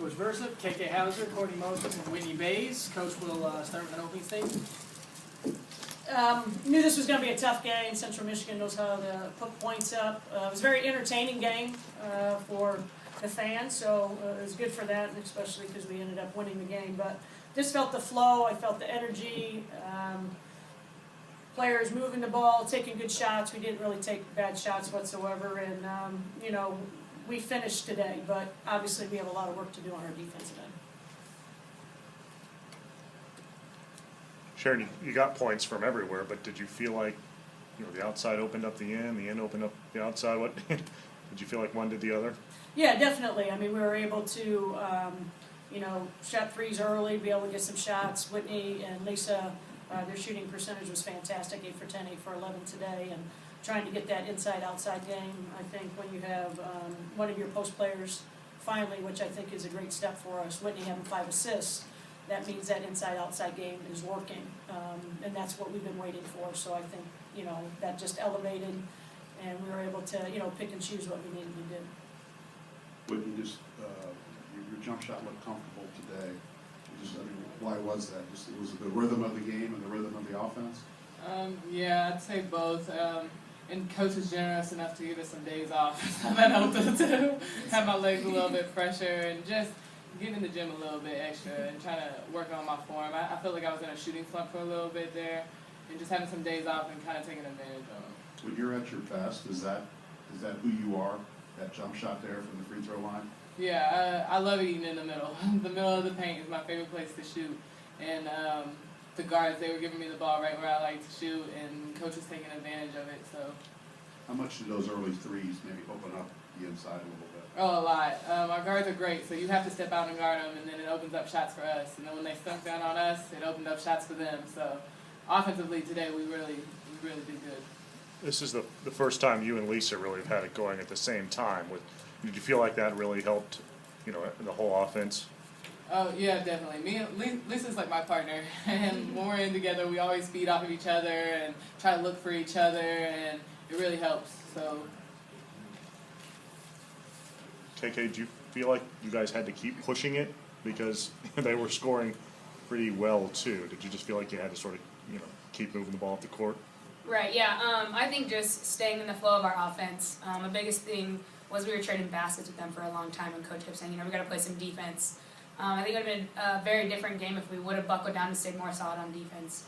Coach Versa, KK Hauser, Courtney Moses, and Whitney Bays. Coach will start with an opening statement. Knew this was going to be a tough game. Central Michigan knows how to put points up. It was a very entertaining game for the fans, so it was good for that, especially because we ended up winning the game. But just felt the flow. I felt the energy. Players moving the ball, taking good shots. We didn't really take bad shots whatsoever, and we finished today. But obviously, we have a lot of work to do on our defensive end. Sharon, you got points from everywhere, but did you feel like, the outside opened up the end opened up the outside? What did you feel like one did the other? Yeah, definitely. I mean, we were able to, shot threes early, be able to get some shots. Whitney and Lisa, their shooting percentage was fantastic, 8 for 10, 8 for 11 today, and trying to get that inside-outside game. I think when you have one of your post players finally, which I think is a great step for us, Whitney having 5 assists, that means that inside-outside game is working, and that's what we've been waiting for. So I think, that just elevated, and we were able to, pick and choose what we needed to do. Whitney, just your jump shot looked comfortable today. Why was that? Just was it the rhythm of the game and the rhythm of the offense? Yeah, I'd say both. And coach is generous enough to give us some days off. That helped us too. Have my legs a little bit fresher and just getting in the gym a little bit extra and trying to work on my form. I felt like I was in a shooting slump for a little bit there, and just having some days off and kind of taking advantage of them. When you're at your best, is that who you are? That jump shot there from the free throw line? Yeah, I love eating in the middle. The middle of the paint is my favorite place to shoot. And the guards, they were giving me the ball right where I like to shoot, and coach was taking advantage of it. So. How much did those early threes maybe open up the inside a little bit? Oh, a lot. Our guards are great, so you have to step out and guard them, and then it opens up shots for us. And then when they stunk down on us, it opened up shots for them. So offensively today, we really did good. This is the first time you and Lisa really have had it going at the same time. Did you feel like that really helped, the whole offense? Oh, yeah, definitely. Me and Lisa's like my partner, and when we're in together, we always feed off of each other and try to look for each other, and it really helps. So. KK, do you feel like you guys had to keep pushing it because they were scoring pretty well too? Did you just feel like you had to sort of, keep moving the ball up the court? Right, yeah. I think just staying in the flow of our offense. The biggest thing was we were trading baskets with them for a long time, and coach kept saying, we got to play some defense. I think it would have been a very different game if we would have buckled down and stayed more solid on defense.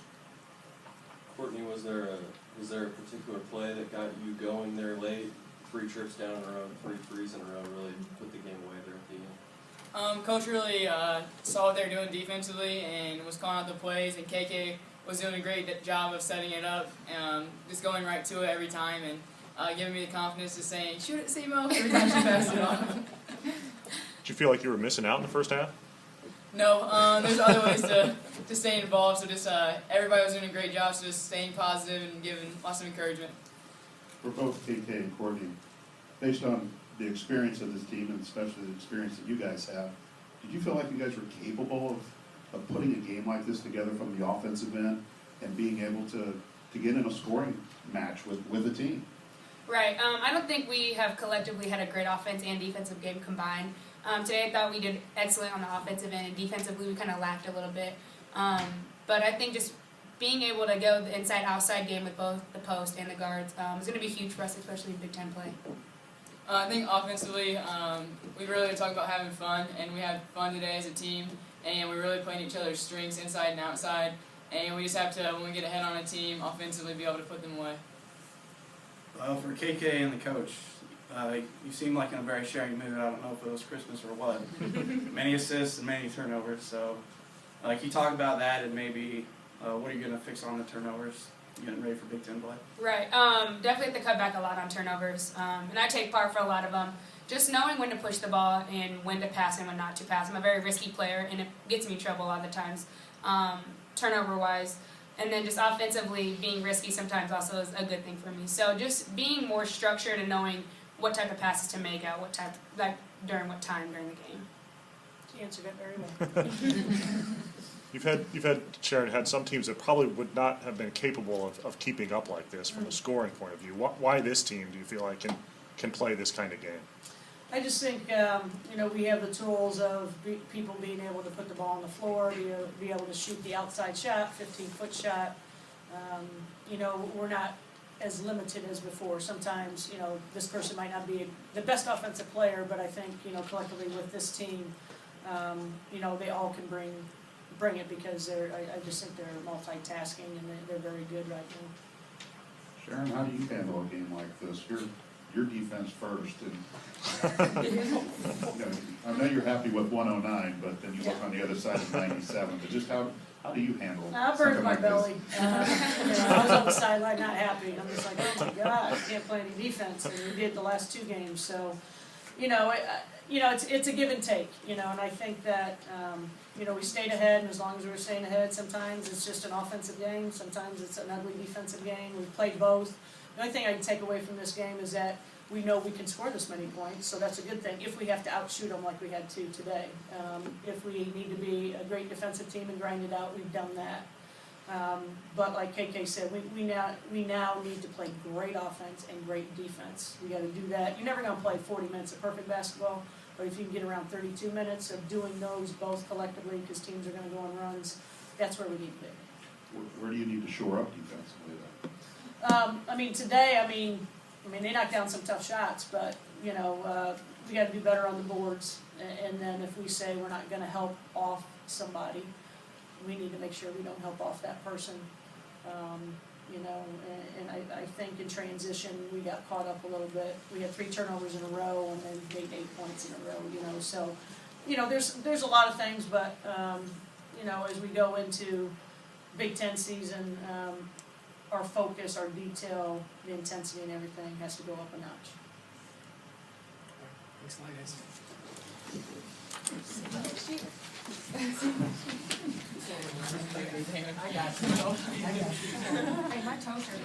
Courtney, was there a particular play that got you going there late? 3 trips down in a row, 3 threes in a row, really put the game away there at the end? Coach really saw what they were doing defensively and was calling out the plays, and KK was doing a great job of setting it up, just going right to it every time and giving me the confidence to saying, shoot it, Simo, every time she passed it off. Did you feel like you were missing out in the first half? No, there's other ways to stay involved, so just everybody was doing a great job, so just staying positive and giving lots of encouragement. For both KK and Courtney, based on the experience of this team and especially the experience that you guys have, did you feel like you guys were capable of putting a game like this together from the offensive end and being able to get in a scoring match with the team? Right. I don't think we have collectively had a great offense and defensive game combined. Today I thought we did excellent on the offensive end, and defensively we kind of lacked a little bit. But I think just being able to go the inside-outside game with both the post and the guards is going to be huge for us, especially in Big Ten play. I think offensively, we really talked about having fun, and we had fun today as a team, and we're really playing each other's strengths inside and outside, and we just have to, when we get ahead on a team, offensively be able to put them away. Well, for KK and the coach, you seem like in a very sharing mood. I don't know if it was Christmas or what. Many assists and many turnovers. So, can you talk about that and maybe what are you going to fix on the turnovers? You getting ready for Big Ten play? Right. Definitely have to cut back a lot on turnovers. And I take part for a lot of them. Just knowing when to push the ball and when to pass and when not to pass. I'm a very risky player, and it gets me in trouble a lot of the times, turnover-wise. And then just offensively, being risky sometimes also is a good thing for me. So just being more structured and knowing what type of passes to make at what type, during what time during the game. You answered that very well. You've had Sharon, had some teams that probably would not have been capable of keeping up like this from a scoring point of view. Why this team do you feel like can play this kind of game? I just think, you know, we have the tools of people being able to put the ball on the floor, be able to shoot the outside shot, 15-foot shot. You know, we're not as limited as before. Sometimes, you know, this person might not be the best offensive player, but I think, you know, collectively with this team, you know, they all can bring it because I just think they're multitasking and they're very good right now. Sharon, how do you handle a game like this? Your defense first, and you know, I know you're happy with 109, but then you look on the other side of 97. But just how do you handle? I burned my belly. You know, I was on the sideline not happy. I'm just like, oh my God, I can't play any defense, and we did the last 2 games. So, you know, it's a give and take. You know, and I think that you know, we stayed ahead, and as long as we were staying ahead, sometimes it's just an offensive game. Sometimes it's an ugly defensive game. We've played both. The only thing I can take away from this game is that we know we can score this many points, so that's a good thing, if we have to outshoot them like we had to today. If we need to be a great defensive team and grind it out, we've done that. But like KK said, we now need to play great offense and great defense. We got to do that. You're never going to play 40 minutes of perfect basketball, but if you can get around 32 minutes of doing those both collectively, because teams are going to go on runs, that's where we need to be. Where do you need to shore up defensively then? I mean, today, I mean, they knocked down some tough shots, but, you know, we got to do better on the boards. And then if we say we're not going to help off somebody, we need to make sure we don't help off that person. You know, and I think in transition, we got caught up a little bit. We had 3 turnovers in a row and then made 8 points in a row, you know. So, you know, there's a lot of things, but, you know, as we go into Big Ten season, our focus, our detail, the intensity and everything has to go up a notch. Thanks a lot, guys. I got you. Hey, my toaster.